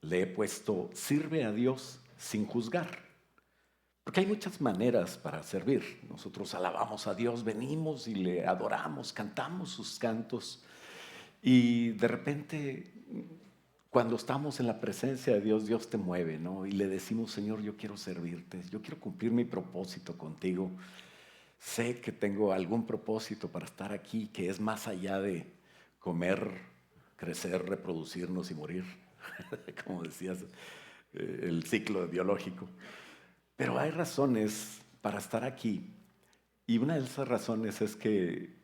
Le he puesto, sirve a Dios sin juzgar. Porque hay muchas maneras para servir. Nosotros alabamos a Dios, venimos y le adoramos, cantamos sus cantos. Y de repente, cuando estamos en la presencia de Dios, Dios te mueve, ¿no? Y le decimos, Señor, yo quiero servirte, yo quiero cumplir mi propósito contigo. Sé que tengo algún propósito para estar aquí, que es más allá de comer, crecer, reproducirnos y morir, como decías, el ciclo biológico. Pero hay razones para estar aquí, y una de esas razones es que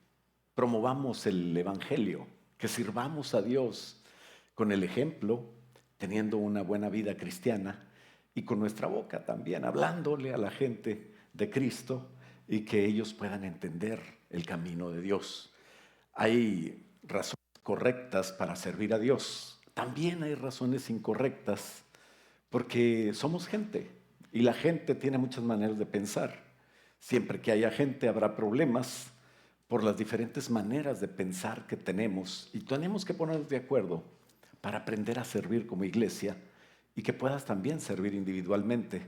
promovamos el Evangelio, que sirvamos a Dios con el ejemplo, teniendo una buena vida cristiana y con nuestra boca también, hablándole a la gente de Cristo y que ellos puedan entender el camino de Dios. Hay razones correctas para servir a Dios. También hay razones incorrectas porque somos gente y la gente tiene muchas maneras de pensar. Siempre que haya gente habrá problemas por las diferentes maneras de pensar que tenemos y tenemos que ponernos de acuerdo para aprender a servir como iglesia y que puedas también servir individualmente.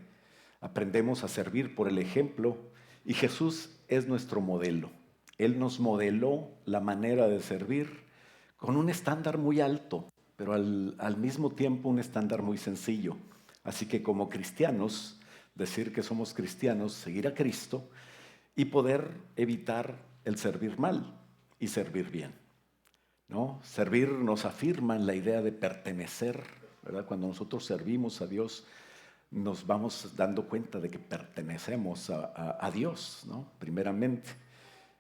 Aprendemos a servir por el ejemplo y Jesús es nuestro modelo. Él nos modeló la manera de servir con un estándar muy alto, pero al mismo tiempo un estándar muy sencillo. Así que como cristianos, decir que somos cristianos, seguir a Cristo y poder evitar el servir mal y servir bien, ¿no? Servir nos afirma en la idea de pertenecer, ¿verdad? Cuando nosotros servimos a Dios, nos vamos dando cuenta de que pertenecemos a Dios, ¿no? Primeramente.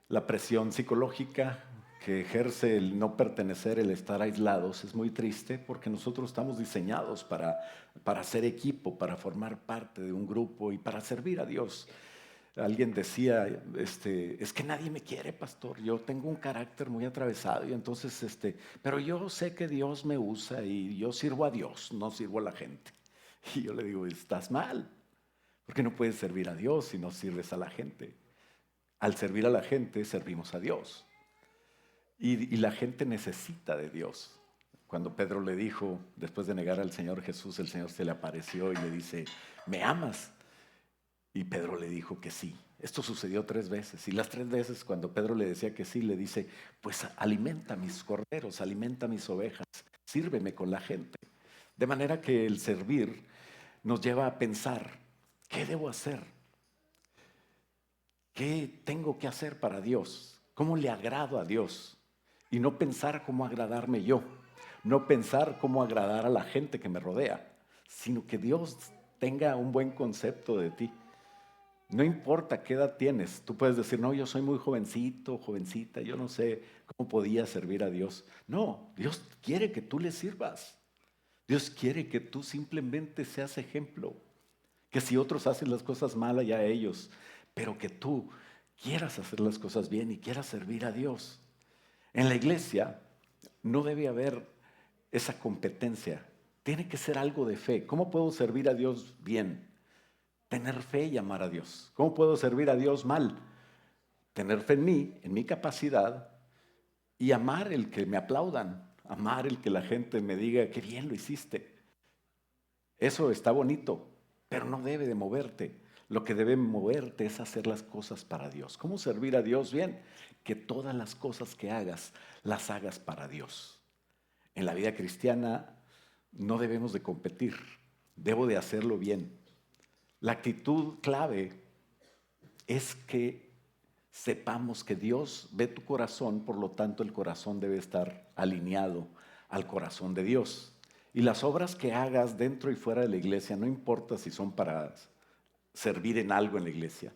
La presión psicológica que ejerce el no pertenecer, el estar aislados, es muy triste porque nosotros estamos diseñados para ser equipo, para formar parte de un grupo y para servir a Dios. Alguien decía, es que nadie me quiere, pastor, yo tengo un carácter muy atravesado y entonces, pero yo sé que Dios me usa y yo sirvo a Dios, no sirvo a la gente. Y yo le digo, estás mal, porque no puedes servir a Dios si no sirves a la gente. Al servir a la gente, servimos a Dios. Y la gente necesita de Dios. Cuando Pedro le dijo, después de negar al Señor Jesús, el Señor se le apareció y le dice, ¿me amas? Y Pedro le dijo que sí. Esto sucedió 3 veces. Y las 3 veces cuando Pedro le decía que sí, le dice, pues alimenta mis corderos, alimenta mis ovejas, sírveme con la gente. De manera que el servir nos lleva a pensar, ¿qué debo hacer? ¿Qué tengo que hacer para Dios? ¿Cómo le agrado a Dios? Y no pensar cómo agradarme yo, no pensar cómo agradar a la gente que me rodea, sino que Dios tenga un buen concepto de ti. No importa qué edad tienes, tú puedes decir, no, yo soy muy jovencito, jovencita, yo no sé cómo podía servir a Dios. No, Dios quiere que tú le sirvas. Dios quiere que tú simplemente seas ejemplo. Que si otros hacen las cosas mal, allá ellos, pero que tú quieras hacer las cosas bien y quieras servir a Dios. En la iglesia no debe haber esa competencia. Tiene que ser algo de fe. ¿Cómo puedo servir a Dios bien? Tener fe y amar a Dios. ¿Cómo puedo servir a Dios mal? Tener fe en mi capacidad y amar el que me aplaudan, amar el que la gente me diga que bien lo hiciste. Eso está bonito, pero no debe de moverte. Lo que debe moverte es hacer las cosas para Dios. ¿Cómo servir a Dios bien? Que todas las cosas que hagas, las hagas para Dios. En la vida cristiana no debemos de competir, debo de hacerlo bien. La actitud clave es que sepamos que Dios ve tu corazón, por lo tanto el corazón debe estar alineado al corazón de Dios. Y las obras que hagas dentro y fuera de la iglesia, no importa si son para servir en algo en la iglesia,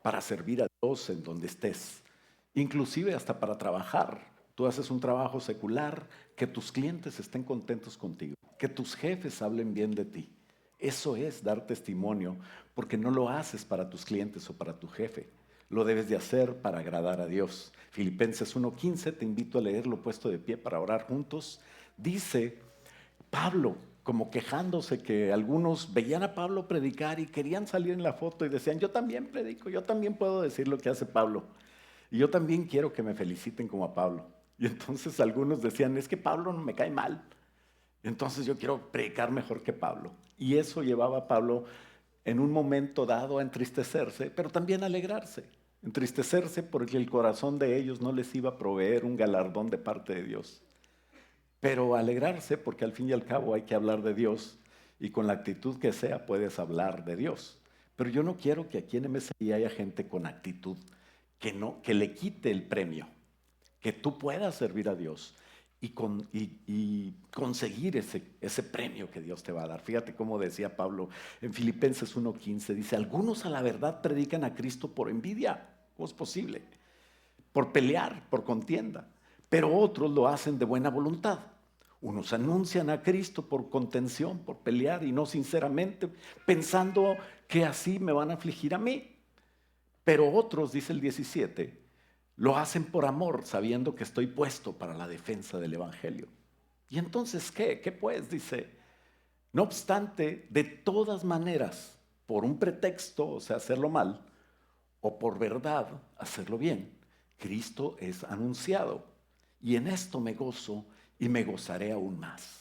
para servir a Dios en donde estés, inclusive hasta para trabajar. Tú haces un trabajo secular, que tus clientes estén contentos contigo, que tus jefes hablen bien de ti. Eso es dar testimonio, porque no lo haces para tus clientes o para tu jefe, lo debes de hacer para agradar a Dios. Filipenses 1:15, te invito a leerlo puesto de pie para orar juntos. Dice Pablo, como quejándose que algunos veían a Pablo predicar y querían salir en la foto y decían, yo también predico, yo también puedo decir lo que hace Pablo. Y yo también quiero que me feliciten como a Pablo. Y entonces algunos decían, es que Pablo no me cae mal. Entonces yo quiero predicar mejor que Pablo. Y eso llevaba a Pablo en un momento dado a entristecerse, pero también a alegrarse. Entristecerse porque el corazón de ellos no les iba a proveer un galardón de parte de Dios. Pero alegrarse porque al fin y al cabo hay que hablar de Dios y con la actitud que sea puedes hablar de Dios. Pero yo no quiero que aquí en MSI haya gente con actitud que le quite el premio, que tú puedas servir a Dios y conseguir ese premio que Dios te va a dar. Fíjate cómo decía Pablo en Filipenses 1:15, dice, algunos a la verdad predican a Cristo por envidia, ¿cómo es posible? Por pelear, por contienda, pero otros lo hacen de buena voluntad. Unos anuncian a Cristo por contención, por pelear y no sinceramente, pensando que así me van a afligir a mí. Pero otros, dice el 17, lo hacen por amor, sabiendo que estoy puesto para la defensa del Evangelio. ¿Y entonces qué? ¿Qué pues? Dice, no obstante, de todas maneras, por un pretexto, o sea, hacerlo mal, o por verdad, hacerlo bien, Cristo es anunciado. Y en esto me gozo y me gozaré aún más.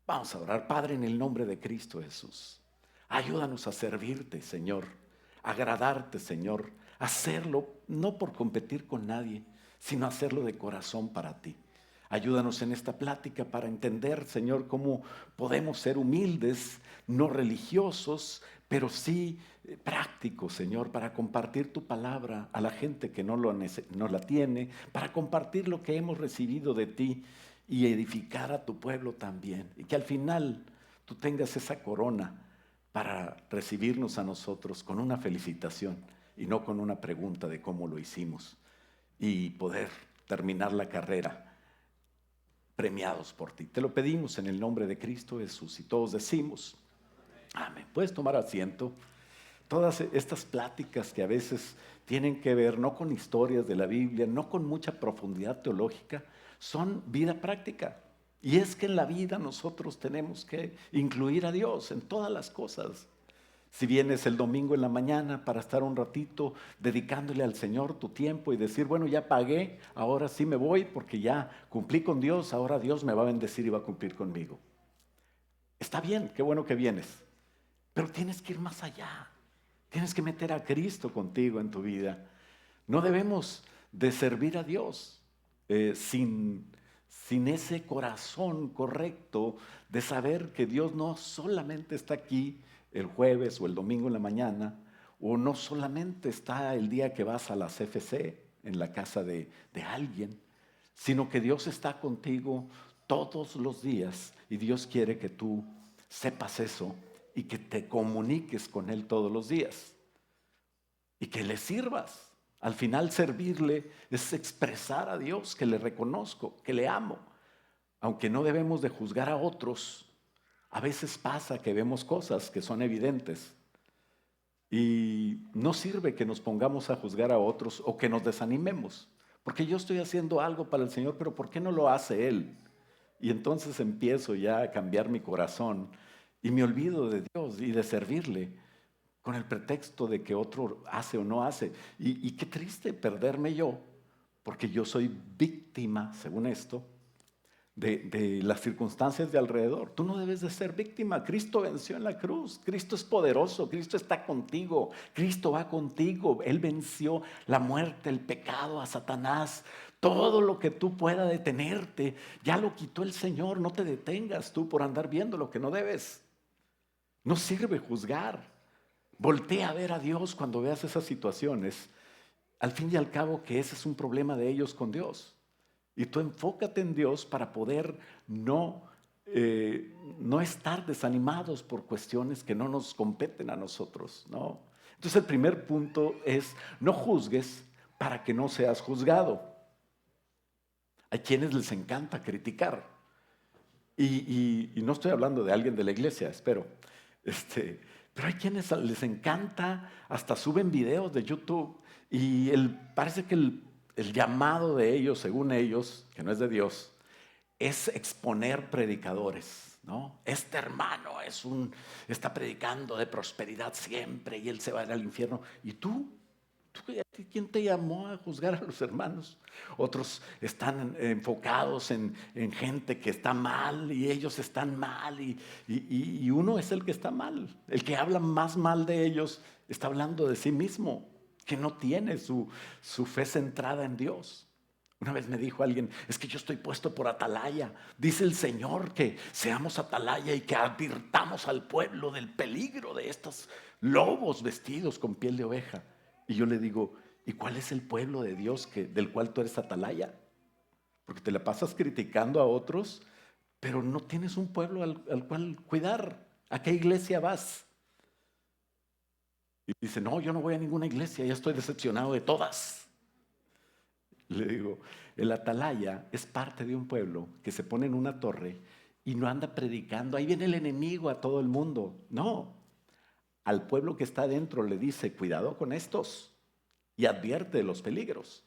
Vamos a orar, Padre, en el nombre de Cristo Jesús. Ayúdanos a servirte, Señor, a agradarte, Señor, hacerlo no por competir con nadie, sino hacerlo de corazón para ti. Ayúdanos en esta plática para entender, Señor, cómo podemos ser humildes, no religiosos, pero sí prácticos, Señor, para compartir tu palabra a la gente que no la tiene, para compartir lo que hemos recibido de ti y edificar a tu pueblo también. Y que al final tú tengas esa corona para recibirnos a nosotros con una felicitación y no con una pregunta de cómo lo hicimos y poder terminar la carrera premiados por ti. Te lo pedimos en el nombre de Cristo Jesús y todos decimos, amén. Puedes tomar asiento. Todas estas pláticas que a veces tienen que ver no con historias de la Biblia, no con mucha profundidad teológica, son vida práctica. Y es que en la vida nosotros tenemos que incluir a Dios en todas las cosas. Si vienes el domingo en la mañana para estar un ratito dedicándole al Señor tu tiempo y decir, bueno, ya pagué, ahora sí me voy porque ya cumplí con Dios, ahora Dios me va a bendecir y va a cumplir conmigo. Está bien, qué bueno que vienes, pero tienes que ir más allá. Tienes que meter a Cristo contigo en tu vida. No debemos de servir a Dios sin ese corazón correcto de saber que Dios no solamente está aquí el jueves o el domingo en la mañana, o no solamente está el día que vas a la CFC en la casa de alguien, sino que Dios está contigo todos los días y Dios quiere que tú sepas eso y que te comuniques con Él todos los días y que le sirvas. Al final servirle es expresar a Dios que le reconozco, que le amo. Aunque no debemos de juzgar a otros, a veces pasa que vemos cosas que son evidentes y no sirve que nos pongamos a juzgar a otros o que nos desanimemos. Porque yo estoy haciendo algo para el Señor, pero ¿por qué no lo hace Él? Y entonces empiezo ya a cambiar mi corazón y me olvido de Dios y de servirle con el pretexto de que otro hace o no hace. Y qué triste perderme yo, porque yo soy víctima, según esto, de las circunstancias de alrededor. Tú no debes de ser víctima. Cristo venció en la cruz. Cristo es poderoso. Cristo está contigo. Cristo va contigo. Él venció la muerte, el pecado, a Satanás. Todo lo que tú puedas detenerte, ya lo quitó el Señor. No te detengas tú por andar viendo lo que no debes. No sirve juzgar. Voltea a ver a Dios cuando veas esas situaciones. Al fin y al cabo que ese es un problema de ellos con Dios. Y tú enfócate en Dios para poder no estar desanimados por cuestiones que no nos competen a nosotros, ¿no? Entonces el primer punto es no juzgues para que no seas juzgado. Hay quienes les encanta criticar. Y no estoy hablando de alguien de la iglesia, espero. Pero hay quienes les encanta, hasta suben videos de YouTube y parece que el llamado de ellos, según ellos, que no es de Dios, es exponer predicadores, ¿no? Este hermano está predicando de prosperidad siempre y él se va a ir al infierno. ¿Y tú ¿Quién te llamó a juzgar a los hermanos? Otros están enfocados en gente que está mal y ellos están mal y uno es el que está mal. El que habla más mal de ellos está hablando de sí mismo, que no tiene su fe centrada en Dios. Una vez me dijo alguien, es que yo estoy puesto por atalaya. Dice el Señor que seamos atalaya y que advirtamos al pueblo del peligro de estos lobos vestidos con piel de oveja. Y yo le digo, ¿y cuál es el pueblo de Dios del cual tú eres atalaya? Porque te la pasas criticando a otros, pero no tienes un pueblo al cual cuidar. ¿A qué iglesia vas? Y dice, no, yo no voy a ninguna iglesia, ya estoy decepcionado de todas. Le digo, el atalaya es parte de un pueblo que se pone en una torre y no anda predicando, ahí viene el enemigo a todo el mundo. No, al pueblo que está adentro le dice, cuidado con estos y advierte de los peligros.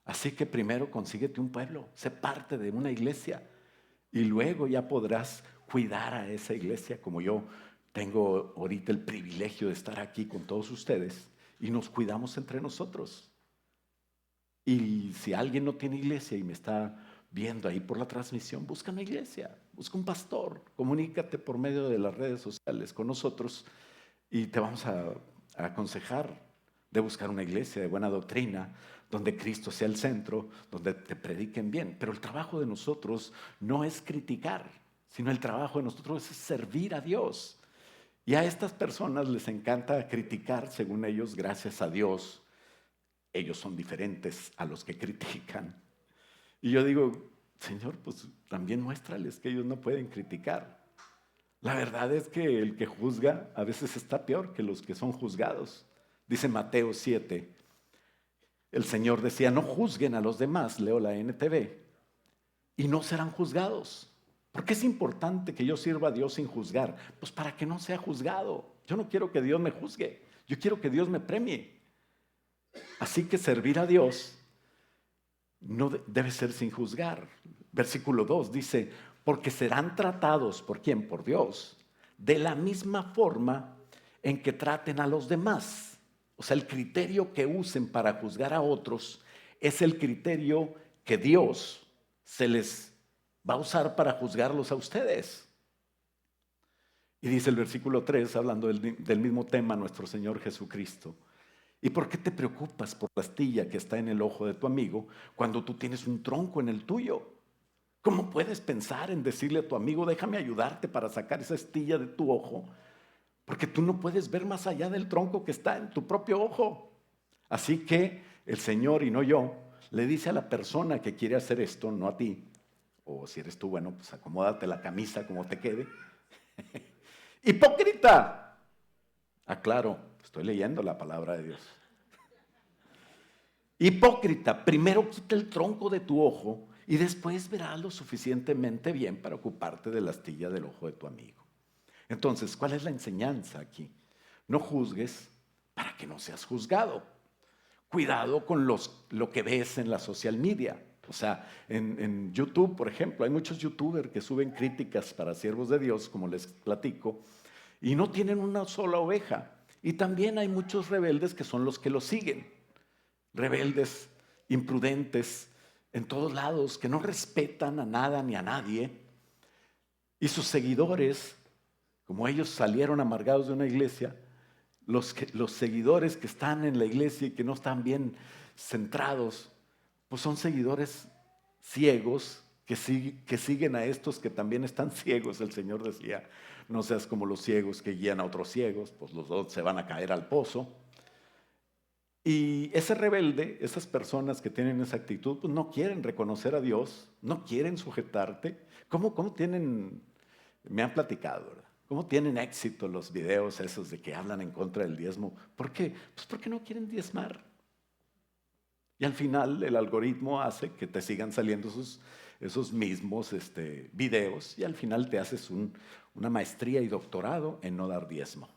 Así que primero consíguete un pueblo, sé parte de una iglesia y luego ya podrás cuidar a esa iglesia como yo tengo ahorita el privilegio de estar aquí con todos ustedes y nos cuidamos entre nosotros. Y si alguien no tiene iglesia y me está viendo ahí por la transmisión, busca una iglesia, busca un pastor, comunícate por medio de las redes sociales con nosotros y te vamos a aconsejar de buscar una iglesia de buena doctrina, donde Cristo sea el centro, donde te prediquen bien. Pero el trabajo de nosotros no es criticar, sino el trabajo de nosotros es servir a Dios. Y a estas personas les encanta criticar, según ellos, gracias a Dios. Ellos son diferentes a los que critican. Y yo digo, Señor, pues también muéstrales que ellos no pueden criticar. La verdad es que el que juzga a veces está peor que los que son juzgados. Dice Mateo 7, el Señor decía, no juzguen a los demás, leo la NTV, y no serán juzgados. ¿Por qué es importante que yo sirva a Dios sin juzgar? Pues para que no sea juzgado. Yo no quiero que Dios me juzgue, yo quiero que Dios me premie. Así que servir a Dios no debe ser sin juzgar. Versículo 2 dice, porque serán tratados, ¿por quién? Por Dios, de la misma forma en que traten a los demás. O sea, el criterio que usen para juzgar a otros es el criterio que Dios se les va a usar para juzgarlos a ustedes. Y dice el versículo 3, hablando del mismo tema, nuestro Señor Jesucristo. ¿Y por qué te preocupas por la astilla que está en el ojo de tu amigo cuando tú tienes un tronco en el tuyo? ¿Cómo puedes pensar en decirle a tu amigo, déjame ayudarte para sacar esa astilla de tu ojo? Porque tú no puedes ver más allá del tronco que está en tu propio ojo. Así que el Señor, y no yo, le dice a la persona que quiere hacer esto, no a ti, o si eres tú, bueno, pues acomódate la camisa como te quede. ¡Hipócrita! Aclaro, estoy leyendo la palabra de Dios. Hipócrita, primero quita el tronco de tu ojo y después verás lo suficientemente bien para ocuparte de la astilla del ojo de tu amigo. Entonces, ¿cuál es la enseñanza aquí? No juzgues para que no seas juzgado. Cuidado con lo que ves en la social media. O sea, en YouTube, por ejemplo, hay muchos youtubers que suben críticas para siervos de Dios, como les platico, y no tienen una sola oveja. Y también hay muchos rebeldes que son los que lo siguen. Rebeldes, imprudentes, en todos lados, que no respetan a nada ni a nadie. Y sus seguidores, como ellos salieron amargados de una iglesia, los seguidores que están en la iglesia y que no están bien centrados, pues son seguidores ciegos que siguen a estos que también están ciegos. El Señor decía, no seas como los ciegos que guían a otros ciegos, pues los dos se van a caer al pozo. Y ese rebelde, esas personas que tienen esa actitud, pues no quieren reconocer a Dios, no quieren sujetarte. ¿Cómo tienen, me han platicado, ¿verdad? ¿Cómo tienen éxito los videos esos de que hablan en contra del diezmo? ¿Por qué? Pues porque no quieren diezmar. Y al final el algoritmo hace que te sigan saliendo esos mismos videos y al final te haces una maestría y doctorado en no dar diezmo.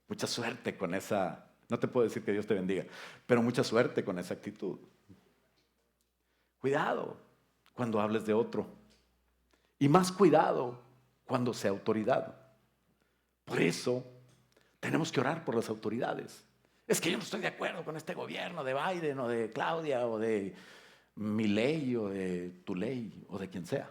Mucha suerte con esa, no te puedo decir que Dios te bendiga, pero mucha suerte con esa actitud. Cuidado cuando hables de otro. Y más cuidado cuando sea autoridad. Por eso tenemos que orar por las autoridades. Es que yo no estoy de acuerdo con este gobierno de Biden o de Claudia o de Milei o de Tuley o de quien sea.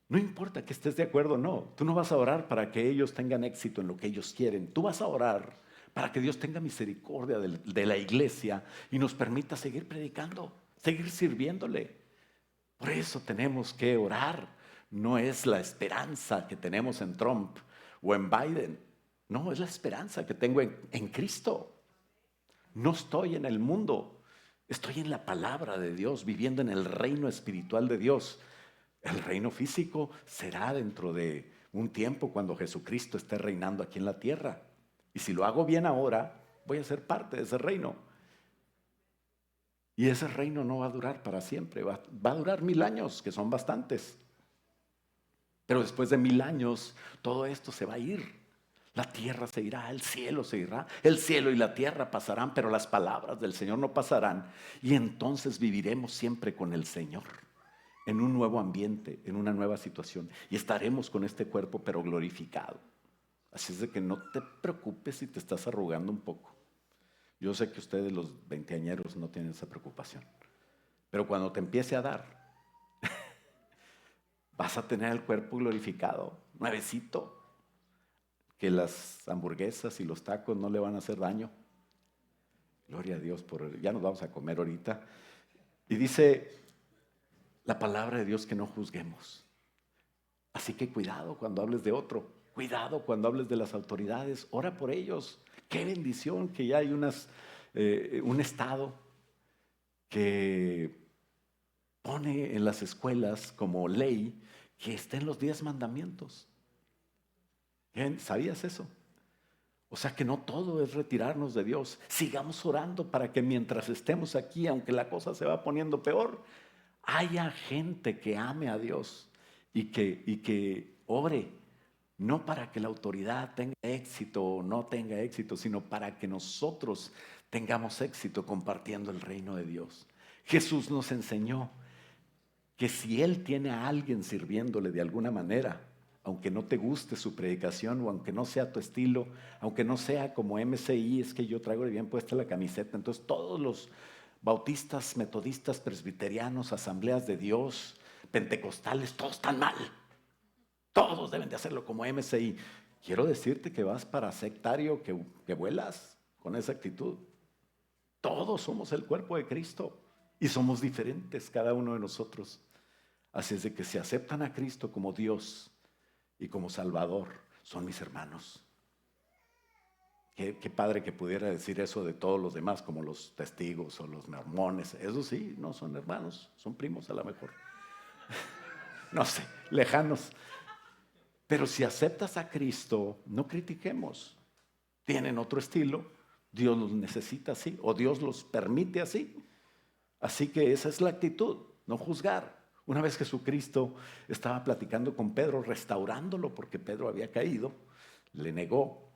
No importa que estés de acuerdo o no, tú no vas a orar para que ellos tengan éxito en lo que ellos quieren. Tú vas a orar para que Dios tenga misericordia de la iglesia y nos permita seguir predicando, seguir sirviéndole. Por eso tenemos que orar. No es la esperanza que tenemos en Trump o en Biden. No, es la esperanza que tengo en Cristo. No estoy en el mundo, estoy en la palabra de Dios, viviendo en el reino espiritual de Dios. El reino físico será dentro de un tiempo cuando Jesucristo esté reinando aquí en la tierra. Y si lo hago bien ahora, voy a ser parte de ese reino. Y ese reino no va a durar para siempre, va a durar 1000 años, que son bastantes. Pero después de 1000 años, todo esto se va a ir. La tierra se irá, el cielo se irá, el cielo y la tierra pasarán, pero las palabras del Señor no pasarán. Y entonces viviremos siempre con el Señor, en un nuevo ambiente, en una nueva situación. Y estaremos con este cuerpo, pero glorificado. Así es de que no te preocupes si te estás arrugando un poco. Yo sé que ustedes los veinteañeros no tienen esa preocupación. Pero cuando te empiece a dar, vas a tener el cuerpo glorificado, nuevecito, que las hamburguesas y los tacos no le van a hacer daño. Gloria a Dios ya nos vamos a comer ahorita. Y dice la palabra de Dios que no juzguemos. Así que cuidado cuando hables de otro, cuidado cuando hables de las autoridades, ora por ellos. Qué bendición que ya hay un estado que pone en las escuelas como ley que estén los 10 mandamientos. ¿Sabías eso? O sea que no todo es retirarnos de Dios. Sigamos orando para que mientras estemos aquí, aunque la cosa se va poniendo peor, haya gente que ame a Dios y que ore, no para que la autoridad tenga éxito o no tenga éxito, sino para que nosotros tengamos éxito compartiendo el reino de Dios. Jesús nos enseñó que si Él tiene a alguien sirviéndole de alguna manera, aunque no te guste su predicación o aunque no sea tu estilo, aunque no sea como MCI, es que yo traigo bien puesta la camiseta, entonces todos los bautistas, metodistas, presbiterianos, asambleas de Dios, pentecostales, todos están mal. Todos deben de hacerlo como MCI. Quiero decirte que vas para sectario, que vuelas con esa actitud. Todos somos el cuerpo de Cristo y somos diferentes cada uno de nosotros. Así es de que si aceptan a Cristo como Dios y como Salvador, son mis hermanos. Qué padre que pudiera decir eso de todos los demás, como los testigos o los mormones. Eso sí, no son hermanos, son primos a lo mejor. No sé, lejanos. Pero si aceptas a Cristo, no critiquemos. Tienen otro estilo, Dios los necesita así, o Dios los permite así. Así que esa es la actitud, no juzgar. Una vez Jesucristo estaba platicando con Pedro, restaurándolo porque Pedro había caído, le negó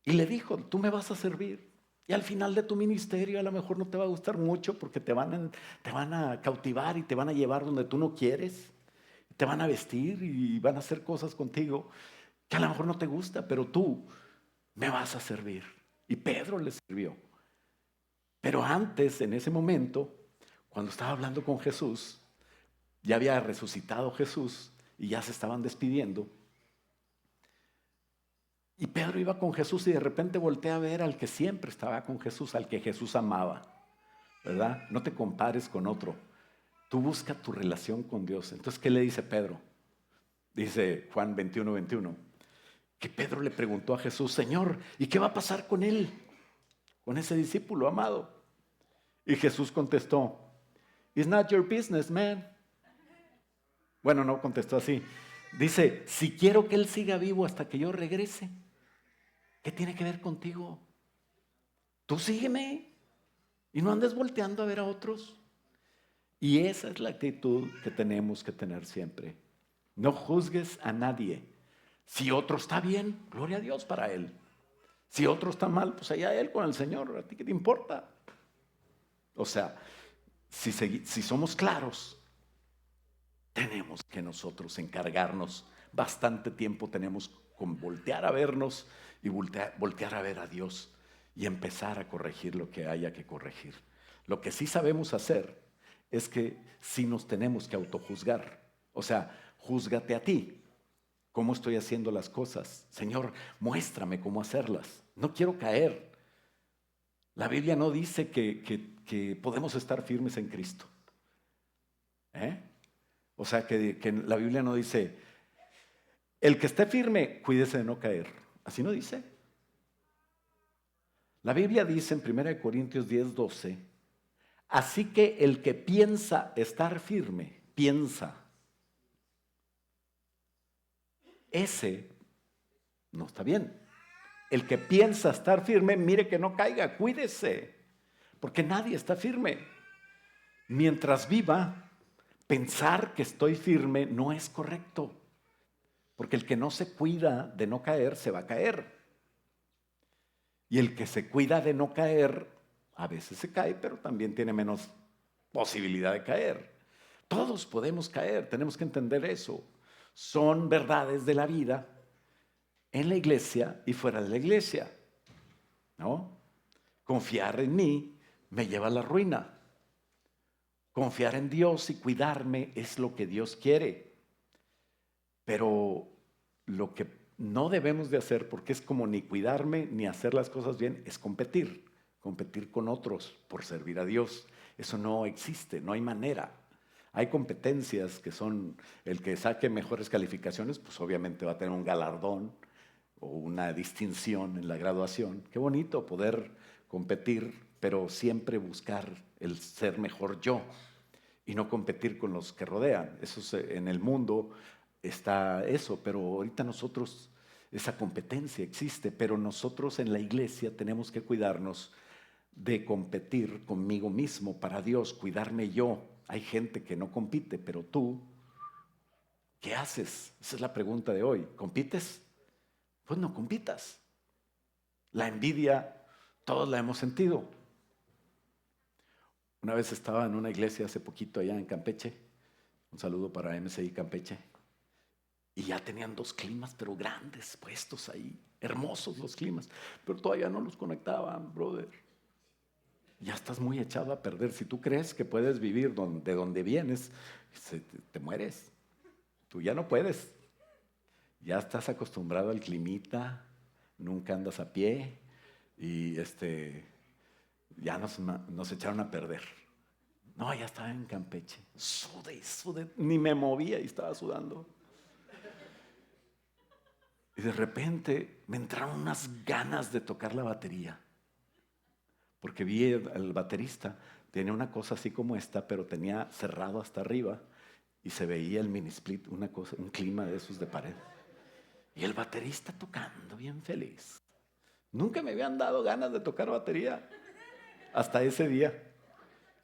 y le dijo, tú me vas a servir. Y al final de tu ministerio a lo mejor no te va a gustar mucho porque te van a cautivar y te van a llevar donde tú no quieres. Te van a vestir y van a hacer cosas contigo que a lo mejor no te gusta, pero tú me vas a servir. Y Pedro le sirvió. Pero antes, en ese momento, cuando estaba hablando con Jesús, ya había resucitado Jesús y ya se estaban despidiendo. Y Pedro iba con Jesús y de repente voltea a ver al que siempre estaba con Jesús, al que Jesús amaba, ¿verdad? No te compares con otro. Tú busca tu relación con Dios. Entonces, ¿qué le dice Pedro? Dice Juan 21:21, que Pedro le preguntó a Jesús, Señor, ¿y qué va a pasar con él? Con ese discípulo amado. Y Jesús contestó, It's not your business, man. Bueno, no contestó así. Dice, si quiero que él siga vivo hasta que yo regrese, ¿qué tiene que ver contigo? Tú sígueme y no andes volteando a ver a otros. Y esa es la actitud que tenemos que tener siempre. No juzgues a nadie. Si otro está bien, gloria a Dios para él. Si otro está mal, pues allá él con el Señor. ¿A ti qué te importa? O sea, si somos claros, tenemos que nosotros encargarnos. Bastante tiempo tenemos con voltear a vernos y voltear a ver a Dios. y empezar a corregir lo que haya que corregir. Lo que sí sabemos hacer es que sí nos tenemos que autojuzgar. O sea, júzgate a ti. ¿Cómo estoy haciendo las cosas? Señor, muéstrame cómo hacerlas. No quiero caer. La Biblia no dice que podemos estar firmes en Cristo. O sea, que la Biblia no dice, el que esté firme, cuídese de no caer. Así no dice. La Biblia dice en 1 Corintios 10:12, así que el que piensa estar firme, piensa, ese no está bien. El que piensa estar firme, mire que no caiga, cuídese, porque nadie está firme. Mientras viva, pensar que estoy firme no es correcto, porque el que no se cuida de no caer, se va a caer. Y el que se cuida de no caer, a veces se cae, pero también tiene menos posibilidad de caer. Todos podemos caer, tenemos que entender eso. Son verdades de la vida en la iglesia y fuera de la iglesia, ¿no? Confiar en mí me lleva a la ruina. Confiar en Dios y cuidarme es lo que Dios quiere. Pero lo que no debemos de hacer, porque es como ni cuidarme ni hacer las cosas bien, es competir con otros por servir a Dios. Eso no existe, no hay manera. Hay competencias que son, el que saque mejores calificaciones, pues obviamente va a tener un galardón o una distinción en la graduación. Qué bonito poder competir, pero siempre buscar el ser mejor yo y no competir con los que rodean. Eso en el mundo está eso, pero ahorita nosotros, esa competencia existe, pero nosotros en la iglesia tenemos que cuidarnos de competir conmigo mismo para Dios, cuidarme yo. Hay gente que no compite, pero tú, ¿qué haces? Esa es la pregunta de hoy. ¿Compites? Pues no compitas. La envidia, todos la hemos sentido. Una vez estaba en una iglesia hace poquito allá en Campeche, un saludo para MCI Campeche, y ya tenían 2 climas, pero grandes, puestos ahí, hermosos los climas, pero todavía no los conectaban, brother. Ya estás muy echado a perder. Si tú crees que puedes vivir de donde vienes, te mueres. Tú ya no puedes. Ya estás acostumbrado al climita, nunca andas a pie y ya nos echaron a perder. No, ya estaba en Campeche. Sudé, ni me movía y estaba sudando. Y de repente me entraron unas ganas de tocar la batería. Porque vi el baterista, tenía una cosa así como esta, pero tenía cerrado hasta arriba y se veía el mini split, una cosa, un clima de esos de pared. Y el baterista tocando bien feliz. Nunca me habían dado ganas de tocar batería hasta ese día.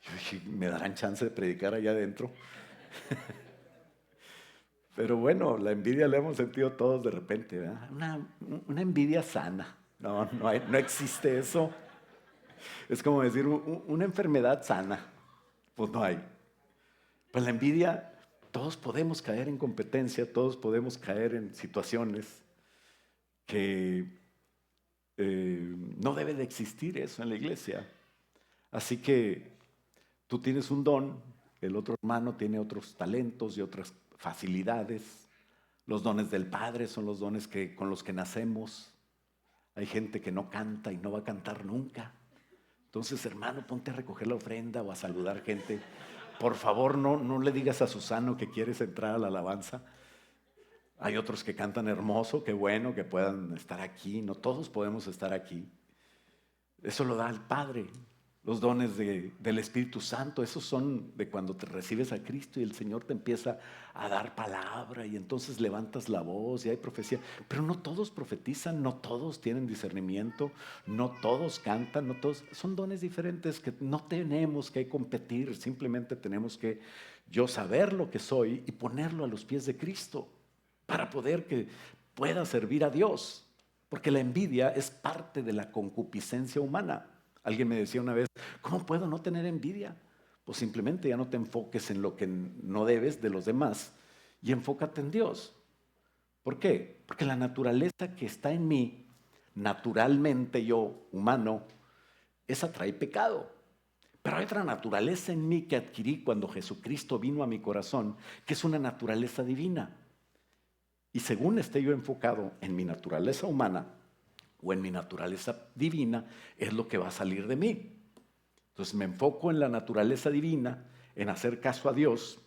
Yo dije, ¿me darán chance de predicar allá adentro? Pero bueno, la envidia la hemos sentido todos de repente, ¿verdad? Una envidia sana. No existe eso. Es como decir una enfermedad sana. Pues no hay. Pues la envidia, todos podemos caer en competencia, todos podemos caer en situaciones que no debe de existir eso en la iglesia. Así que tú tienes un don, el otro hermano tiene otros talentos y otras facilidades. Los dones del Padre son los dones con los que nacemos. Hay gente que no canta y no va a cantar nunca. Entonces, hermano, ponte a recoger la ofrenda o a saludar gente. Por favor, no le digas a Susano que quieres entrar a la alabanza. Hay otros que cantan hermoso, qué bueno que puedan estar aquí. No todos podemos estar aquí. Eso lo da el Padre. Los dones del Espíritu Santo, esos son de cuando te recibes a Cristo y el Señor te empieza a dar palabra y entonces levantas la voz y hay profecía. Pero no todos profetizan, no todos tienen discernimiento, no todos cantan, no todos. Son dones diferentes que no tenemos que competir, simplemente tenemos que yo saber lo que soy y ponerlo a los pies de Cristo para poder que pueda servir a Dios. Porque la envidia es parte de la concupiscencia humana. Alguien me decía una vez, ¿cómo puedo no tener envidia? Pues simplemente ya no te enfoques en lo que no debes de los demás y enfócate en Dios. ¿Por qué? Porque la naturaleza que está en mí naturalmente yo, humano, esa trae pecado. Pero hay otra naturaleza en mí que adquirí cuando Jesucristo vino a mi corazón, que es una naturaleza divina. Y según esté yo enfocado en mi naturaleza humana o en mi naturaleza divina, es lo que va a salir de mí. Entonces me enfoco en la naturaleza divina, en hacer caso a Dios,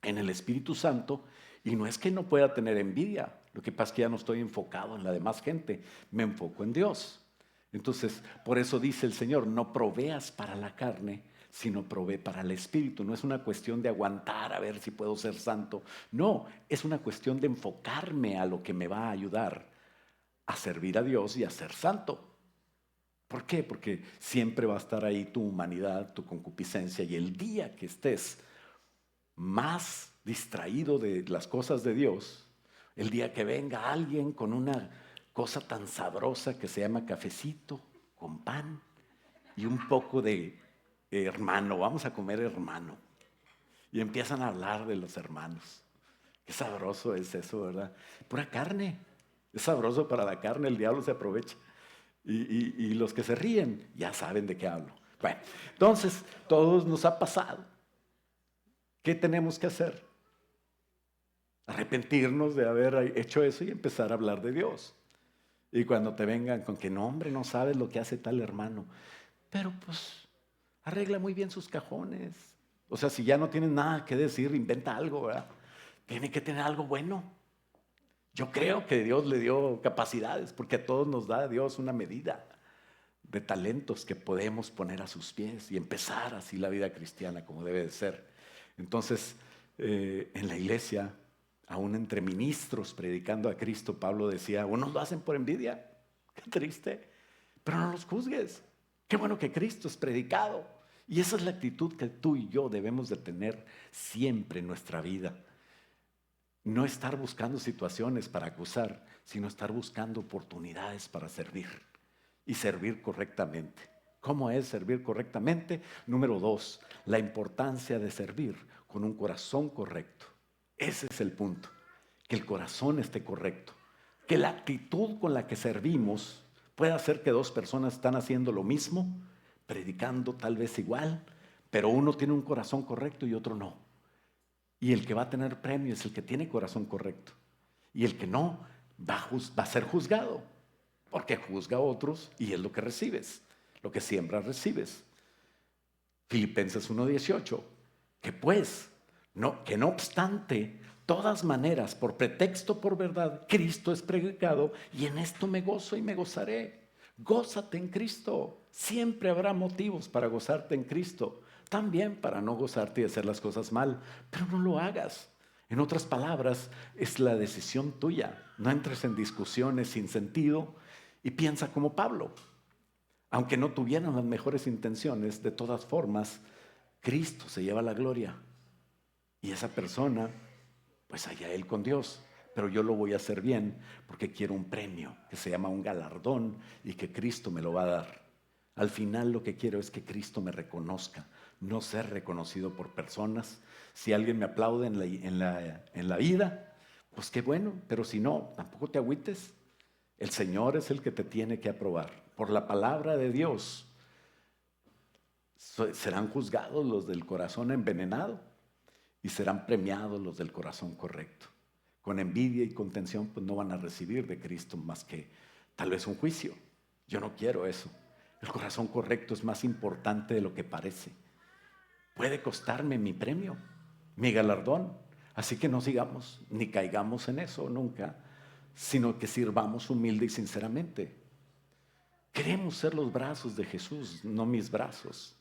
en el Espíritu Santo, y no es que no pueda tener envidia, lo que pasa es que ya no estoy enfocado en la demás gente, me enfoco en Dios. Entonces, por eso dice el Señor, no proveas para la carne, sino provee para el Espíritu. No es una cuestión de aguantar a ver si puedo ser santo, no, es una cuestión de enfocarme a lo que me va a ayudar a servir a Dios y a ser santo. ¿Por qué? Porque siempre va a estar ahí tu humanidad, tu concupiscencia, y el día que estés más distraído de las cosas de Dios, el día que venga alguien con una cosa tan sabrosa que se llama cafecito con pan y un poco de hermano, vamos a comer hermano, y empiezan a hablar de los hermanos. Qué sabroso es eso, ¿verdad? Pura carne, es sabroso para la carne, el diablo se aprovecha. Y los que se ríen ya saben de qué hablo. Bueno, entonces, todos nos ha pasado. ¿Qué tenemos que hacer? Arrepentirnos de haber hecho eso y empezar a hablar de Dios. Y cuando te vengan con que no, hombre, no sabes lo que hace tal hermano, pero pues arregla muy bien sus cajones. O sea, si ya no tienes nada que decir, inventa algo, ¿verdad? Tiene que tener algo bueno. Yo creo que Dios le dio capacidades, porque a todos nos da Dios una medida de talentos que podemos poner a sus pies y empezar así la vida cristiana como debe de ser. Entonces, en la iglesia, aún entre ministros predicando a Cristo, Pablo decía, unos lo hacen por envidia, qué triste, pero no los juzgues. Qué bueno que Cristo es predicado. Y esa es la actitud que tú y yo debemos de tener siempre en nuestra vida. No estar buscando situaciones para acusar, sino estar buscando oportunidades para servir y servir correctamente. ¿Cómo es servir correctamente? Número 2, la importancia de servir con un corazón correcto. Ese es el punto, que el corazón esté correcto, que la actitud con la que servimos puede hacer que dos personas están haciendo lo mismo, predicando tal vez igual, pero uno tiene un corazón correcto y otro no. Y el que va a tener premio es el que tiene corazón correcto. Y el que no va a ser juzgado, porque juzga a otros y es lo que recibes, lo que siembras recibes. Filipenses 1:18, que pues, que no obstante, todas maneras, por pretexto, por verdad, Cristo es predicado y en esto me gozo y me gozaré. Gózate en Cristo. Siempre habrá motivos para gozarte en Cristo. También para no gozarte y hacer las cosas mal, pero no lo hagas. En otras palabras, es la decisión tuya. No entres en discusiones sin sentido y piensa como Pablo. Aunque no tuvieran las mejores intenciones, de todas formas, Cristo se lleva la gloria. Y esa persona, pues allá él con Dios. Pero yo lo voy a hacer bien porque quiero un premio que se llama un galardón y que Cristo me lo va a dar. Al final lo que quiero es que Cristo me reconozca, no ser reconocido por personas. Si alguien me aplaude en la vida, pues qué bueno, pero si no, tampoco te agüites. El Señor es el que te tiene que aprobar. Por la palabra de Dios serán juzgados los del corazón envenenado y serán premiados los del corazón correcto. Con envidia y contención pues no van a recibir de Cristo más que tal vez un juicio. Yo no quiero eso. El corazón correcto es más importante de lo que parece. Puede costarme mi premio, mi galardón. Así que no sigamos ni caigamos en eso nunca, sino que sirvamos humilde y sinceramente. Queremos ser los brazos de Jesús, no mis brazos.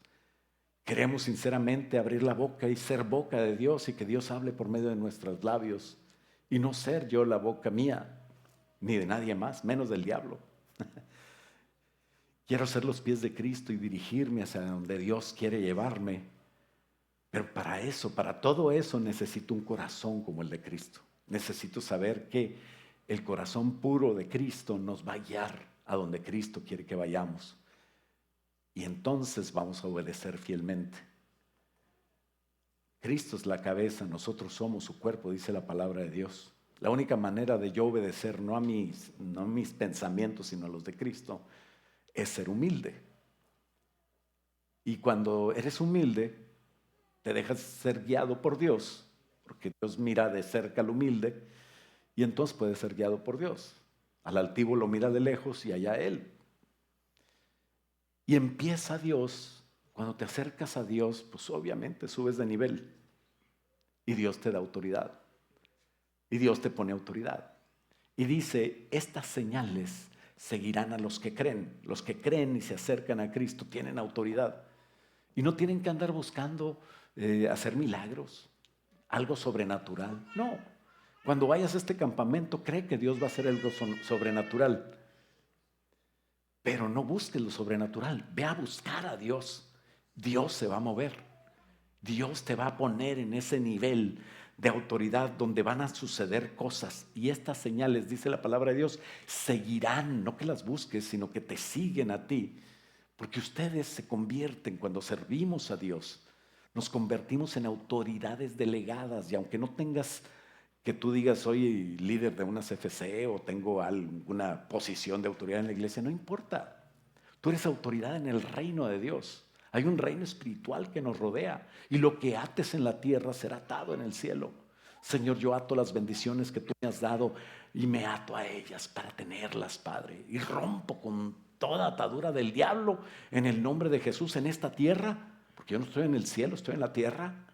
Queremos sinceramente abrir la boca y ser boca de Dios y que Dios hable por medio de nuestros labios y no ser yo la boca mía, ni de nadie más, menos del diablo. Quiero ser los pies de Cristo y dirigirme hacia donde Dios quiere llevarme. Pero para eso, para todo eso, necesito un corazón como el de Cristo. Necesito saber que el corazón puro de Cristo nos va a guiar a donde Cristo quiere que vayamos. Y entonces vamos a obedecer fielmente. Cristo es la cabeza, nosotros somos su cuerpo, dice la palabra de Dios. La única manera de yo obedecer, no a mis pensamientos, sino a los de Cristo, es ser humilde. Y cuando eres humilde, te dejas ser guiado por Dios, porque Dios mira de cerca al humilde, y entonces puedes ser guiado por Dios. Al altivo lo mira de lejos y allá Él. Y empieza Dios, cuando te acercas a Dios, pues obviamente subes de nivel. Y Dios te da autoridad. Y Dios te pone autoridad. Y dice, estas señales seguirán a los que creen. Los que creen y se acercan a Cristo tienen autoridad. Y no tienen que andar buscando hacer milagros, algo sobrenatural. No. Cuando vayas a este campamento, cree que Dios va a hacer algo sobrenatural. Pero no busques lo sobrenatural. Ve a buscar a Dios. Dios se va a mover. Dios te va a poner en ese nivel de autoridad donde van a suceder cosas. Y estas señales, dice la palabra de Dios, seguirán, no que las busques, sino que te siguen a ti. Porque ustedes se convierten, cuando servimos a Dios, nos convertimos en autoridades delegadas. Y aunque no tengas, que tú digas, soy líder de una CFC o tengo alguna posición de autoridad en la iglesia, no importa. Tú eres autoridad en el reino de Dios. Hay un reino espiritual que nos rodea y lo que ates en la tierra será atado en el cielo. Señor, yo ato las bendiciones que tú me has dado y me ato a ellas para tenerlas, Padre. Y rompo con toda atadura del diablo en el nombre de Jesús en esta tierra, porque yo no estoy en el cielo, estoy en la tierra.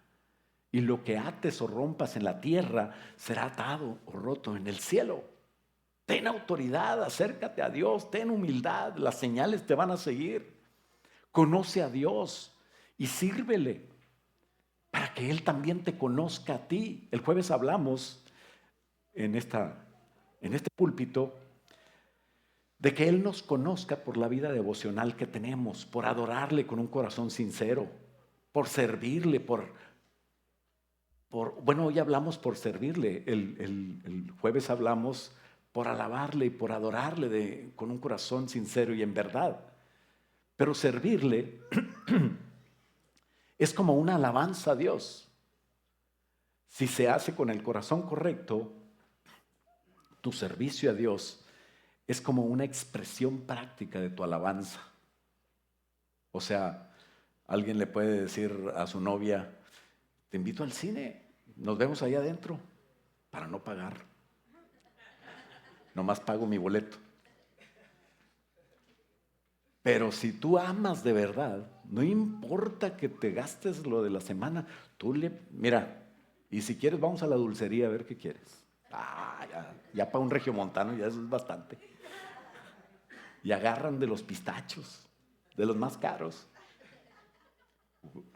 Y lo que ates o rompas en la tierra será atado o roto en el cielo. Ten autoridad, acércate a Dios, ten humildad, las señales te van a seguir. Conoce a Dios y sírvele para que Él también te conozca a ti. El jueves hablamos en este púlpito de que Él nos conozca por la vida devocional que tenemos, por adorarle con un corazón sincero, por servirle, bueno, hoy hablamos por servirle, el jueves hablamos por alabarle y por adorarle con un corazón sincero y en verdad. Pero servirle es como una alabanza a Dios. Si se hace con el corazón correcto, tu servicio a Dios es como una expresión práctica de tu alabanza. O sea, alguien le puede decir a su novia, te invito al cine, nos vemos ahí adentro, para no pagar. Nomás pago mi boleto. Pero si tú amas de verdad, no importa que te gastes lo de la semana, mira, y si quieres vamos a la dulcería a ver qué quieres. Ya para un regiomontano ya eso es bastante. Y agarran de los pistachos, de los más caros.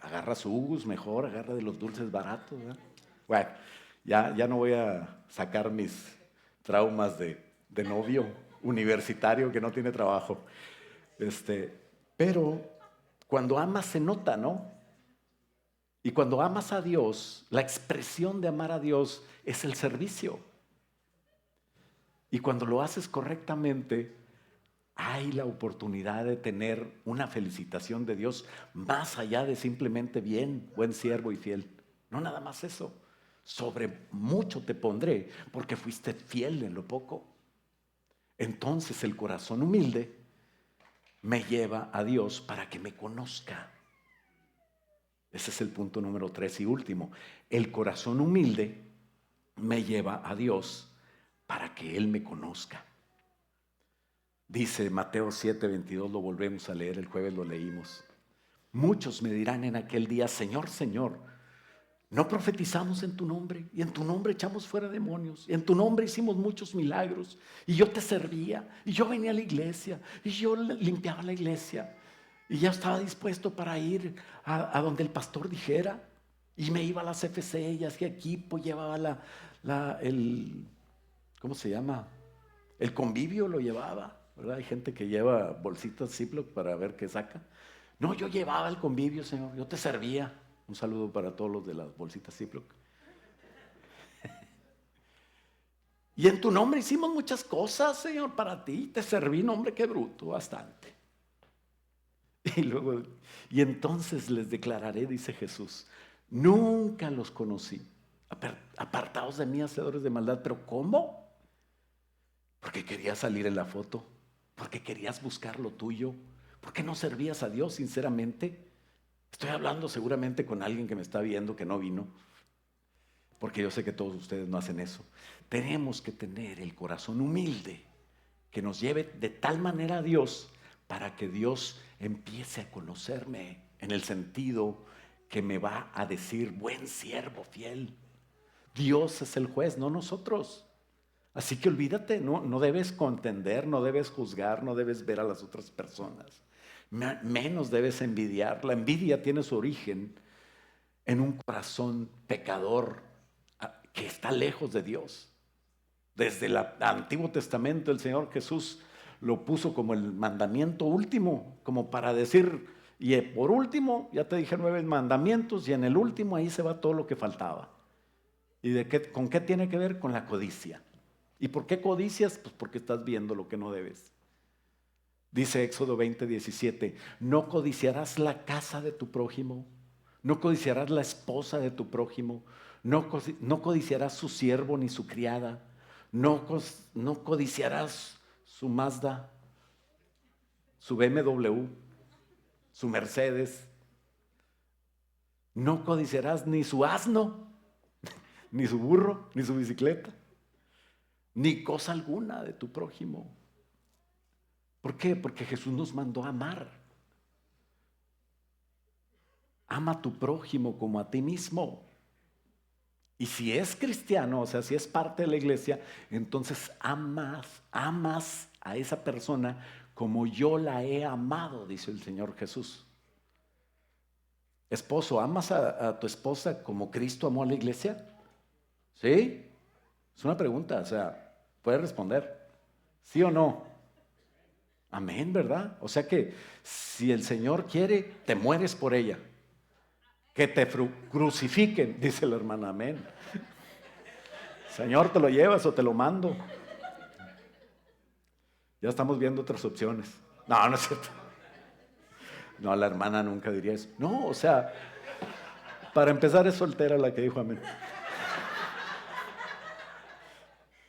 Agarra su Ugus mejor, agarra de los dulces baratos, ¿verdad? Bueno, ya no voy a sacar mis traumas de novio universitario que no tiene trabajo. Pero cuando amas se nota, ¿no? Y cuando amas a Dios, la expresión de amar a Dios es el servicio. Y cuando lo haces correctamente, hay la oportunidad de tener una felicitación de Dios más allá de simplemente bien, buen siervo y fiel. No nada más eso. Sobre mucho te pondré porque fuiste fiel en lo poco. Entonces el corazón humilde me lleva a Dios para que me conozca. Ese es el punto número 3 y último. El corazón humilde me lleva a Dios para que Él me conozca. Dice Mateo 7:22, lo volvemos a leer, el jueves lo leímos. Muchos me dirán en aquel día, Señor, Señor, no profetizamos en tu nombre, y en tu nombre echamos fuera demonios, y en tu nombre hicimos muchos milagros, y yo te servía, y yo venía a la iglesia, y yo limpiaba la iglesia, y ya estaba dispuesto para ir a donde el pastor dijera, y me iba a las CFC, y hacía equipo, llevaba ¿cómo se llama? El convivio lo llevaba, ¿verdad? Hay gente que lleva bolsitas Ziploc para ver qué saca. No, yo llevaba el convivio, Señor, yo te servía. Un saludo para todos los de las bolsitas Ziploc. Y en tu nombre hicimos muchas cosas, Señor, para ti. Te serví, nombre, qué bruto, bastante. Y entonces les declararé, dice Jesús, nunca los conocí. apartaos de mí, hacedores de maldad. ¿Pero cómo? Porque querías salir en la foto, porque querías buscar lo tuyo, porque no servías a Dios sinceramente. Estoy hablando seguramente con alguien que me está viendo que no vino, porque yo sé que todos ustedes no hacen eso. Tenemos que tener el corazón humilde que nos lleve de tal manera a Dios para que Dios empiece a conocerme en el sentido que me va a decir: buen siervo fiel. Dios es el juez, no nosotros. Así que olvídate, no debes contender, no debes juzgar, no debes ver a las otras personas. Menos debes envidiar. La envidia tiene su origen en un corazón pecador que está lejos de Dios. Desde el Antiguo Testamento el Señor Jesús lo puso como el mandamiento último, como para decir, y por último, ya te dije 9 mandamientos, y en el último ahí se va todo lo que faltaba. ¿Y con qué tiene que ver? Con la codicia. ¿Y por qué codicias? Pues porque estás viendo lo que no debes. Dice Éxodo 20:17, no codiciarás la casa de tu prójimo, no codiciarás la esposa de tu prójimo, no codiciarás su siervo ni su criada, no codiciarás su Mazda, su BMW, su Mercedes, no codiciarás ni su asno, ni su burro, ni su bicicleta, ni cosa alguna de tu prójimo. ¿Por qué? Porque Jesús nos mandó a amar. Ama a tu prójimo como a ti mismo. Y si es cristiano, o sea, si es parte de la iglesia, entonces amas a esa persona como yo la he amado, dice el Señor Jesús. Esposo, ¿amas a tu esposa como Cristo amó a la iglesia? ¿Sí? Es una pregunta, o sea, puedes responder. ¿Sí o no? Amén, ¿verdad? O sea que si el Señor quiere, te mueres por ella. Que te crucifiquen, dice la hermana, amén. Señor, ¿te lo llevas o te lo mando? Ya estamos viendo otras opciones. No, no es cierto. No, la hermana nunca diría eso. No, o sea, para empezar es soltera la que dijo amén.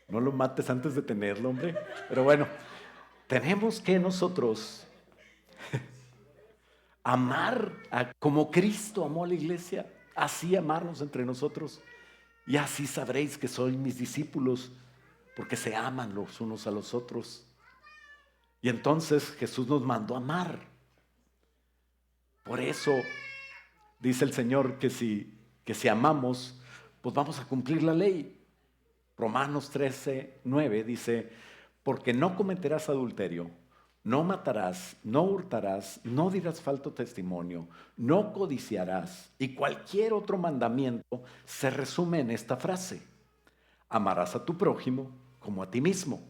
No lo mates antes de tenerlo, hombre. Pero bueno, tenemos que nosotros amar como Cristo amó a la iglesia, así amarnos entre nosotros. Y así sabréis que sois mis discípulos, porque se aman los unos a los otros. Y entonces Jesús nos mandó a amar. Por eso dice el Señor que si amamos, pues vamos a cumplir la ley. Romanos 13:9 dice, porque no cometerás adulterio, no matarás, no hurtarás, no dirás falso testimonio, no codiciarás. Y cualquier otro mandamiento se resume en esta frase: amarás a tu prójimo como a ti mismo.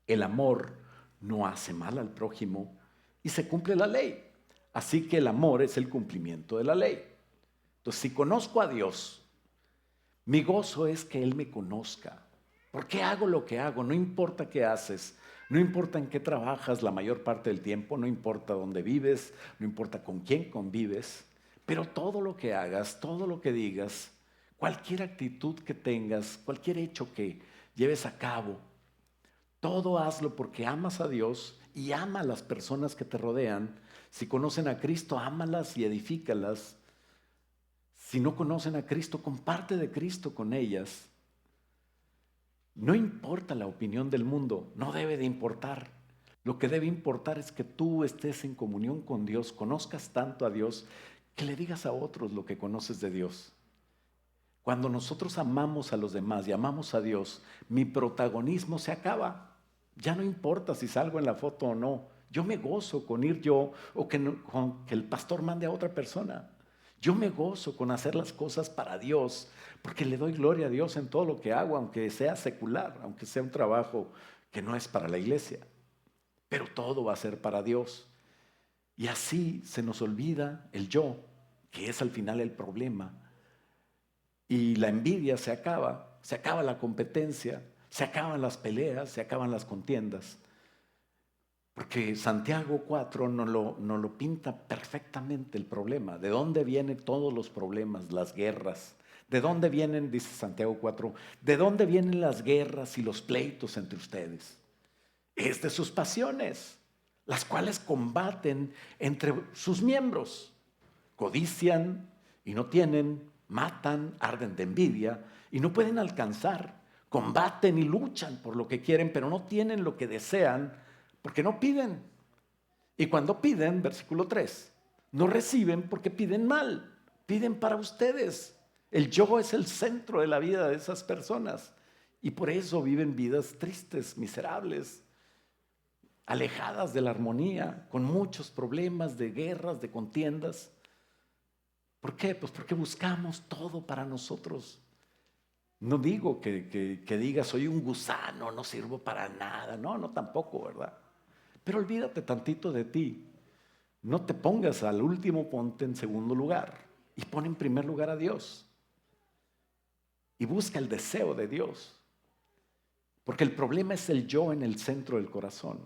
El amor no hace mal al prójimo y se cumple la ley. Así que el amor es el cumplimiento de la ley. Entonces, si conozco a Dios, mi gozo es que Él me conozca. ¿Por qué hago lo que hago? No importa qué haces, no importa en qué trabajas la mayor parte del tiempo, no importa dónde vives, no importa con quién convives, pero todo lo que hagas, todo lo que digas, cualquier actitud que tengas, cualquier hecho que lleves a cabo, todo hazlo porque amas a Dios y ama a las personas que te rodean. Si conocen a Cristo, ámalas y edifícalas. Si no conocen a Cristo, comparte de Cristo con ellas. No importa la opinión del mundo, no debe de importar. Lo que debe importar es que tú estés en comunión con Dios, conozcas tanto a Dios, que le digas a otros lo que conoces de Dios. Cuando nosotros amamos a los demás y amamos a Dios, mi protagonismo se acaba. Ya no importa si salgo en la foto o no. Yo me gozo con ir yo o con que el pastor mande a otra persona. Yo me gozo con hacer las cosas para Dios, porque le doy gloria a Dios en todo lo que hago, aunque sea secular, aunque sea un trabajo que no es para la iglesia. Pero todo va a ser para Dios. Y así se nos olvida el yo, que es al final el problema. Y la envidia se acaba la competencia, se acaban las peleas, se acaban las contiendas. Porque Santiago 4 nos lo pinta perfectamente el problema. ¿De dónde vienen todos los problemas, las guerras? ¿De dónde vienen, dice Santiago 4, de dónde vienen las guerras y los pleitos entre ustedes? Es de sus pasiones, las cuales combaten entre sus miembros. Codician y no tienen, matan, arden de envidia y no pueden alcanzar. Combaten y luchan por lo que quieren, pero no tienen lo que desean porque no piden. Y cuando piden, versículo 3, no reciben porque piden mal, piden para ustedes. El yo es el centro de la vida de esas personas y por eso viven vidas tristes, miserables, alejadas de la armonía, con muchos problemas de guerras, de contiendas. ¿Por qué? Pues porque buscamos todo para nosotros. No digo que digas soy un gusano, no sirvo para nada. No, tampoco, ¿verdad? Pero olvídate tantito de ti. No te pongas al último, ponte en segundo lugar y pon en primer lugar a Dios. Y busca el deseo de Dios. Porque el problema es el yo en el centro del corazón,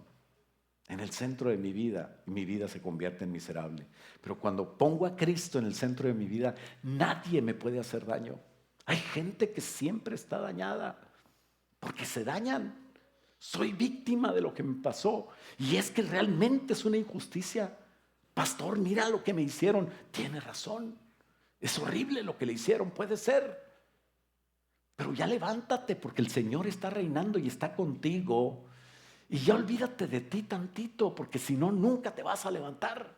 en el centro de mi vida, y mi vida se convierte en miserable. Pero cuando pongo a Cristo en el centro de mi vida, nadie me puede hacer daño. Hay gente que siempre está dañada, porque se dañan. Soy víctima de lo que me pasó, y es que realmente es una injusticia. Pastor, mira lo que me hicieron. Tiene razón, es horrible lo que le hicieron, puede ser. Pero ya levántate porque el Señor está reinando y está contigo. Y ya olvídate de ti tantito, porque si no, nunca te vas a levantar.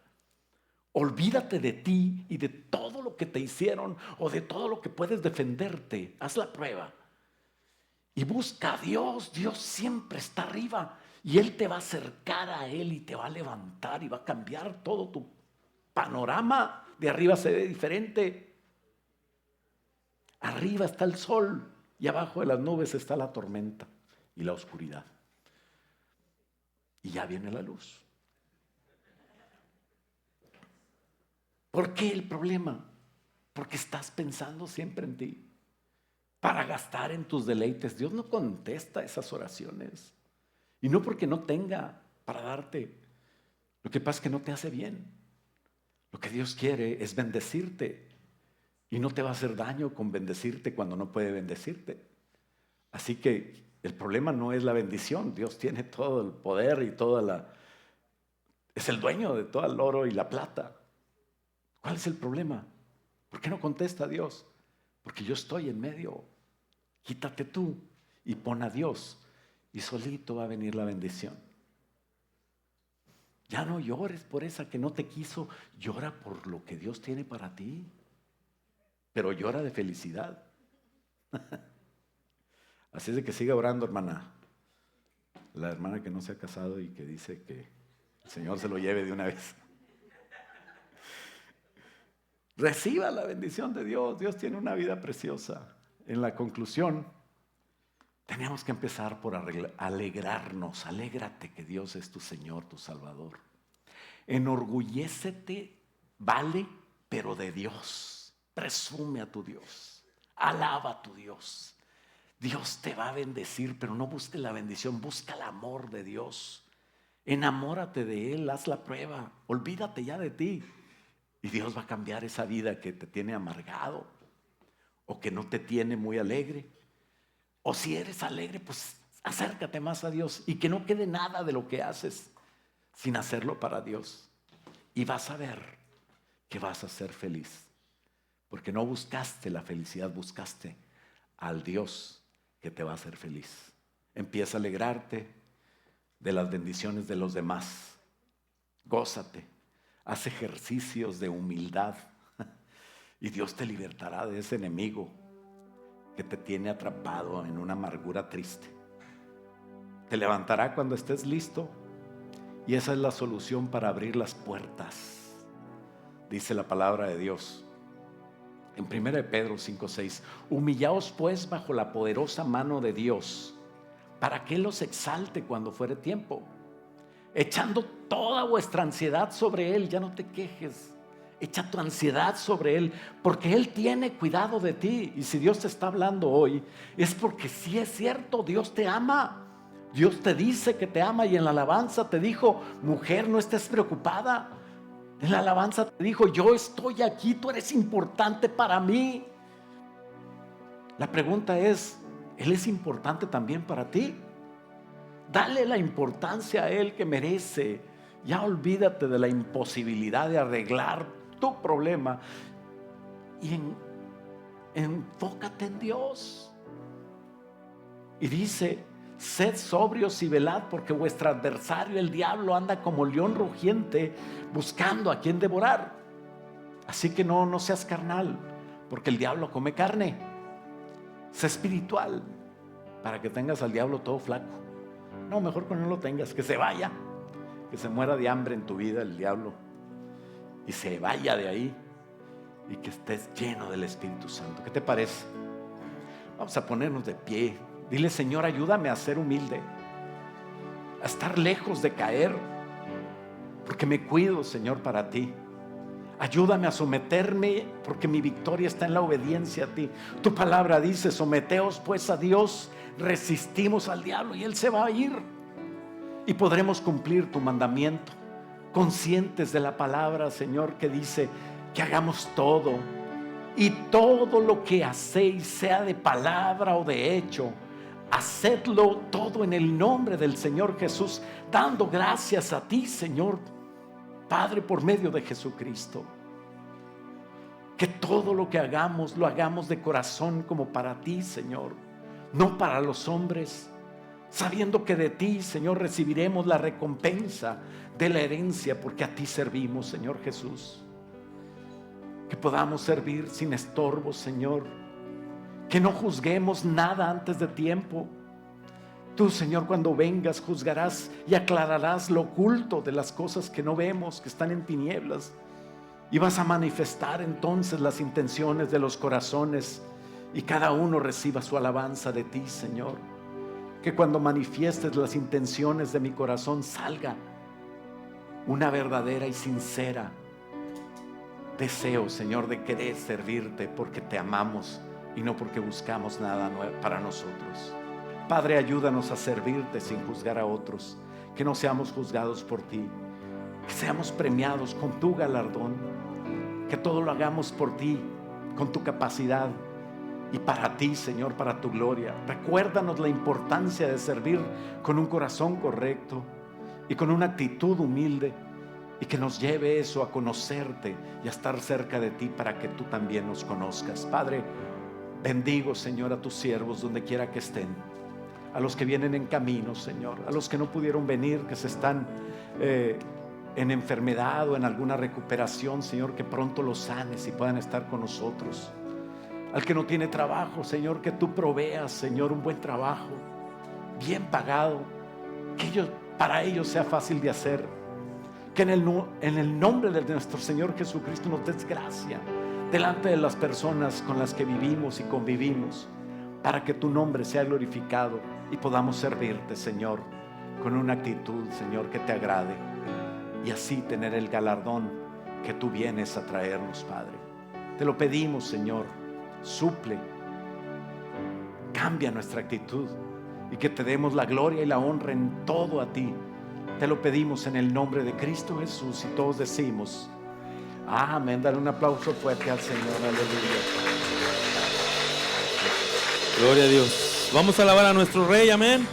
Olvídate de ti y de todo lo que te hicieron o de todo lo que puedes defenderte. Haz la prueba. Y busca a Dios. Dios siempre está arriba. Y Él te va a acercar a Él y te va a levantar y va a cambiar todo tu panorama. De arriba se ve diferente. Arriba está el sol y abajo de las nubes está la tormenta y la oscuridad. Y ya viene la luz. ¿Por qué el problema? Porque estás pensando siempre en ti. Para gastar en tus deleites. Dios no contesta esas oraciones. Y no porque no tenga para darte. Lo que pasa es que no te hace bien. Lo que Dios quiere es bendecirte. Y no te va a hacer daño con bendecirte cuando no puede bendecirte. Así que el problema no es la bendición. Dios tiene todo el poder y es el dueño de todo el oro y la plata. ¿Cuál es el problema? ¿Por qué no contesta a Dios? Porque yo estoy en medio. Quítate tú y pon a Dios y solito va a venir la bendición. Ya no llores por esa que no te quiso. Llora por lo que Dios tiene para ti. Pero llora de felicidad. Así es de que siga orando, hermana. La hermana que no se ha casado y que dice que el Señor se lo lleve de una vez. Reciba la bendición de Dios. Dios tiene una vida preciosa. En la conclusión, tenemos que empezar por alegrarnos. Alégrate que Dios es tu Señor, tu Salvador. Enorgullécete, vale, pero de Dios. Presume a tu Dios, alaba a tu Dios. Dios te va a bendecir, pero no busques la bendición, busca el amor de Dios. Enamórate de Él, haz la prueba, olvídate ya de ti. Y Dios va a cambiar esa vida que te tiene amargado o que no te tiene muy alegre. O si eres alegre, pues acércate más a Dios y que no quede nada de lo que haces sin hacerlo para Dios. Y vas a ver que vas a ser feliz. Porque no buscaste la felicidad, buscaste al Dios que te va a hacer feliz. Empieza a alegrarte de las bendiciones de los demás. Gózate, haz ejercicios de humildad y Dios te libertará de ese enemigo que te tiene atrapado en una amargura triste. Te levantará cuando estés listo y esa es la solución para abrir las puertas. Dice la palabra de Dios. En 1 Pedro 5:6, humillaos pues bajo la poderosa mano de Dios, para que Él los exalte cuando fuere tiempo, echando toda vuestra ansiedad sobre Él. Ya no te quejes, echa tu ansiedad sobre Él, porque Él tiene cuidado de ti. Y si Dios te está hablando hoy, es porque sí es cierto, Dios te ama. Dios te dice que te ama y en la alabanza te dijo, mujer, no estés preocupada. En la alabanza te dijo, yo estoy aquí, tú eres importante para mí. La pregunta es, ¿Él es importante también para ti? Dale la importancia a Él que merece. Ya olvídate de la imposibilidad de arreglar tu problema y enfócate en Dios. Y dice, sed sobrios y velad, porque vuestro adversario el diablo anda como león rugiente buscando a quien devorar. Así que no seas carnal, porque el diablo come carne. Sé espiritual, para que tengas al diablo todo flaco. No, mejor que no lo tengas, que se vaya, que se muera de hambre en tu vida el diablo y se vaya de ahí, y que estés lleno del Espíritu Santo. ¿Qué te parece? Vamos a ponernos de pie. Dile, Señor, ayúdame a ser humilde, a estar lejos de caer, porque me cuido, Señor, para ti. Ayúdame a someterme, porque mi victoria está en la obediencia a ti. Tu palabra dice, someteos pues a Dios, resistimos al diablo y Él se va a ir. Y podremos cumplir tu mandamiento, conscientes de la palabra, Señor, que dice que hagamos todo. Y todo lo que hacéis, sea de palabra o de hecho, hacedlo todo en el nombre del Señor Jesús, dando gracias a ti, Señor Padre, por medio de Jesucristo. Que todo lo que hagamos, lo hagamos de corazón como para ti, Señor, no para los hombres, sabiendo que de ti, Señor, recibiremos la recompensa de la herencia, porque a ti servimos, Señor Jesús. Que podamos servir sin estorbo, Señor. Que no juzguemos nada antes de tiempo. Tú, Señor, cuando vengas, juzgarás y aclararás lo oculto de las cosas que no vemos, que están en tinieblas. Y vas a manifestar entonces las intenciones de los corazones, y cada uno reciba su alabanza de ti, Señor. Que cuando manifiestes las intenciones de mi corazón salga una verdadera y sincera deseo, Señor, de querer servirte, porque te amamos y no porque buscamos nada nuevo para nosotros. Padre, ayúdanos a servirte sin juzgar a otros, que no seamos juzgados por ti, que seamos premiados con tu galardón, que todo lo hagamos por ti, con tu capacidad y para ti, Señor, para tu gloria. Recuérdanos la importancia de servir con un corazón correcto y con una actitud humilde, y que nos lleve eso a conocerte y a estar cerca de ti, para que tú también nos conozcas. Padre, bendigo, Señor, a tus siervos donde quiera que estén, a los que vienen en camino, Señor, a los que no pudieron venir, que se están en enfermedad o en alguna recuperación, Señor, que pronto los sanes y puedan estar con nosotros. Al que no tiene trabajo, Señor, que tú proveas, Señor, un buen trabajo, bien pagado, que para ellos sea fácil de hacer. Que en el nombre de nuestro Señor Jesucristo nos des gracia delante de las personas con las que vivimos y convivimos, para que tu nombre sea glorificado y podamos servirte, Señor, con una actitud, Señor, que te agrade, y así tener el galardón que tú vienes a traernos, Padre. Te lo pedimos, Señor, suple, cambia nuestra actitud, y que te demos la gloria y la honra en todo a ti. Te lo pedimos en el nombre de Cristo Jesús, y todos decimos amén. Dale un aplauso fuerte al Señor. Aleluya. Gloria a Dios. Vamos a alabar a nuestro Rey, amén.